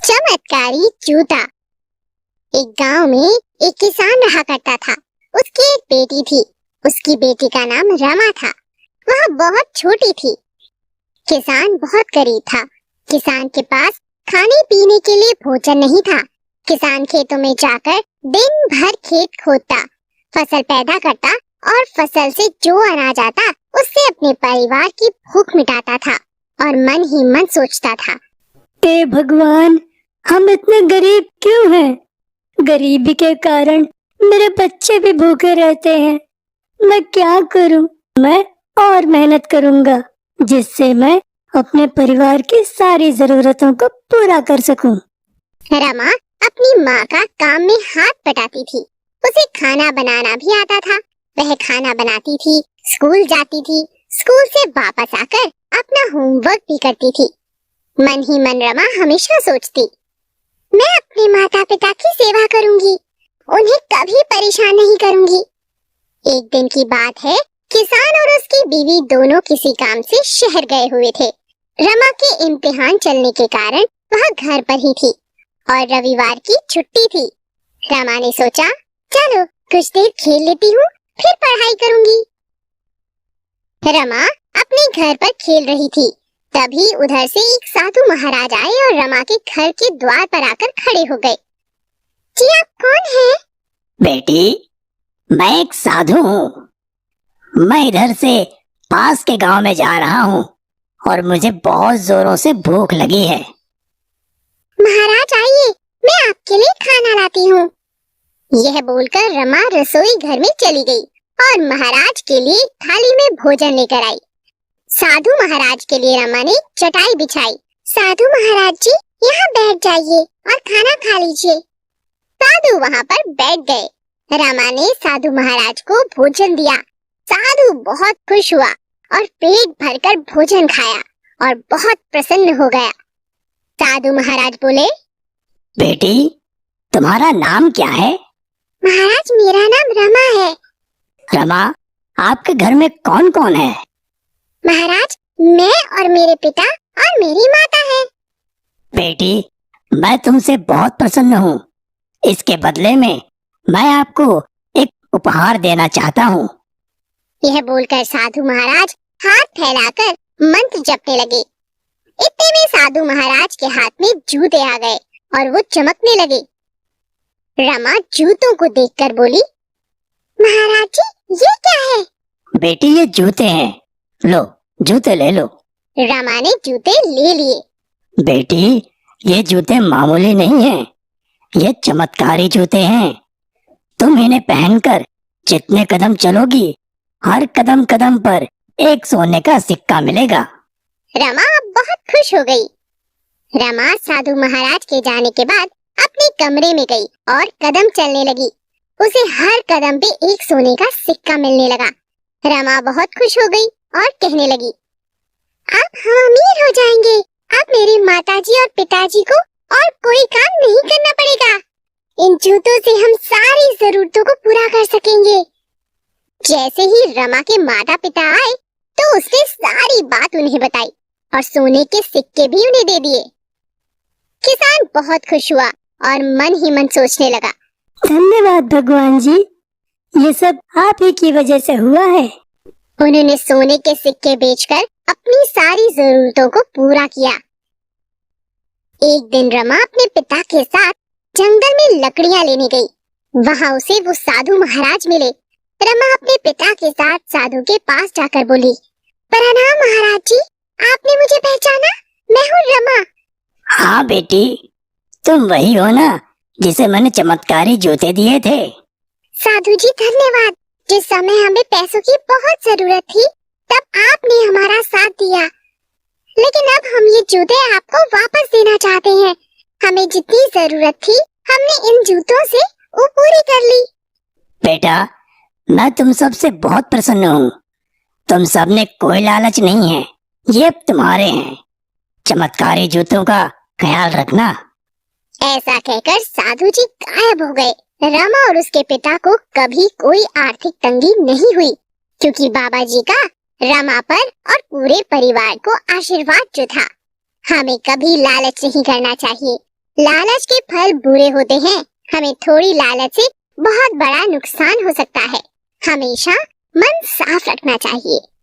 चमत्कारी जूता। एक गांव में एक किसान रहा करता था। उसकी एक बेटी थी। उसकी बेटी का नाम रमा था। वह बहुत छोटी थी। किसान बहुत गरीब था। किसान के पास खाने पीने के लिए भोजन नहीं था। किसान खेतों में जाकर दिन भर खेत खोदता, फसल पैदा करता और फसल से जो अनाज आता उससे अपने परिवार की भूख मिटाता था और मन ही मन सोचता था, हे भगवान, हम इतने गरीब क्यों हैं? गरीबी के कारण मेरे बच्चे भी भूखे रहते हैं। मैं क्या करूं? मैं और मेहनत करूंगा जिससे मैं अपने परिवार की सारी जरूरतों को पूरा कर सकूं। रमा अपनी माँ का काम में हाथ बटाती थी। उसे खाना बनाना भी आता था। वह खाना बनाती थी, स्कूल जाती थी, स्कूल से वापस आकर अपना होमवर्क भी करती थी। मन ही मन रमा हमेशा सोचती, मैं अपने माता पिता की सेवा करूंगी, उन्हें कभी परेशान नहीं करूंगी। एक दिन की बात है, किसान और उसकी बीवी दोनों किसी काम से शहर गए हुए थे। रमा के इम्तिहान चलने के कारण वह घर पर ही थी और रविवार की छुट्टी थी। रमा ने सोचा, चलो कुछ देर खेल लेती हूँ, फिर पढ़ाई करूंगी। रमा अपने घर पर खेल रही थी। तभी उधर से एक साधु महाराज आए और रमा के घर के द्वार पर आकर खड़े हो गए। जी आप कौन हैं? बेटी, मैं एक साधु हूँ। मैं इधर से पास के गांव में जा रहा हूँ और मुझे बहुत जोरों से भूख लगी है। महाराज आइए, मैं आपके लिए खाना लाती हूँ। यह बोलकर रमा रसोई घर में चली गई और महाराज के लिए थाली में भोजन लेकर आई। साधु महाराज के लिए रमा ने चटाई बिछाई। साधु महाराज जी, यहाँ बैठ जाइए और खाना खा लीजिए। साधु वहाँ पर बैठ गए। रमा ने साधु महाराज को भोजन दिया। साधु बहुत खुश हुआ और पेट भरकर भोजन खाया और बहुत प्रसन्न हो गया। साधु महाराज बोले, बेटी, तुम्हारा नाम क्या है? महाराज मेरा नाम रमा है। रमा, आपके घर में कौन कौन है? महाराज मैं और मेरे पिता और मेरी माता है। बेटी, मैं तुमसे बहुत प्रसन्न हूँ। इसके बदले में मैं आपको एक उपहार देना चाहता हूँ। यह बोलकर साधु महाराज हाथ फैलाकर मंत्र जपने लगे। इतने में साधु महाराज के हाथ में जूते आ गए और वो चमकने लगे। रमा जूतों को देखकर बोली, महाराज जी ये क्या है? बेटी, ये जूते हैं, लो जूते ले लो। रमा ने जूते ले लिए। बेटी, ये जूते मामूली नहीं हैं, ये चमत्कारी जूते हैं। तुम इन्हें पहनकर जितने कदम चलोगी, हर कदम कदम पर एक सोने का सिक्का मिलेगा। रमा बहुत खुश हो गई। रमा साधु महाराज के जाने के बाद अपने कमरे में गई और कदम चलने लगी। उसे हर कदम पे एक सोने का सिक्का मिलने लगा। रमा बहुत खुश हो गई और कहने लगी, अब हम अमीर हो जाएंगे। अब मेरी माताजी और पिताजी को और कोई काम नहीं करना पड़ेगा। इन जूतों से हम सारी जरूरतों को पूरा कर सकेंगे। जैसे ही रमा के माता पिता आए तो उसने सारी बात उन्हें बताई और सोने के सिक्के भी उन्हें दे दिए। किसान बहुत खुश हुआ और मन ही मन सोचने लगा, धन्यवाद भगवान जी, ये सब आप ही की वजह से हुआ है। उन्होंने सोने के सिक्के बेचकर अपनी सारी जरूरतों को पूरा किया। एक दिन रमा अपने पिता के साथ जंगल में लकड़ियां लेने गई। वहां उसे वो साधु महाराज मिले। रमा अपने पिता के साथ साधु के पास जाकर बोली, प्रणाम महाराज जी, आपने मुझे पहचाना? मैं हूँ रमा। हाँ बेटी, तुम वही हो ना जिसे मैंने चमत्कारी जूते दिए थे? साधु जी धन्यवाद। जिस समय हमें पैसों की बहुत जरूरत थी तब आपने हमारा साथ दिया, लेकिन अब हम ये जूते आपको वापस देना चाहते हैं। हमें जितनी जरूरत थी हमने इन जूतों से वो पूरी कर ली। बेटा, मैं तुम सबसे बहुत प्रसन्न हूँ। तुम सब ने कोई लालच नहीं है, ये तुम्हारे हैं। चमत्कारी जूतों का ख्याल रखना। ऐसा कहकर साधु जी गायब हो गए। रमा और उसके पिता को कभी कोई आर्थिक तंगी नहीं हुई, क्योंकि बाबा जी का रमा पर और पूरे परिवार को आशीर्वाद जो था। हमें कभी लालच नहीं करना चाहिए। लालच के फल बुरे होते हैं। हमें थोड़ी लालच से बहुत बड़ा नुकसान हो सकता है। हमेशा मन साफ रखना चाहिए।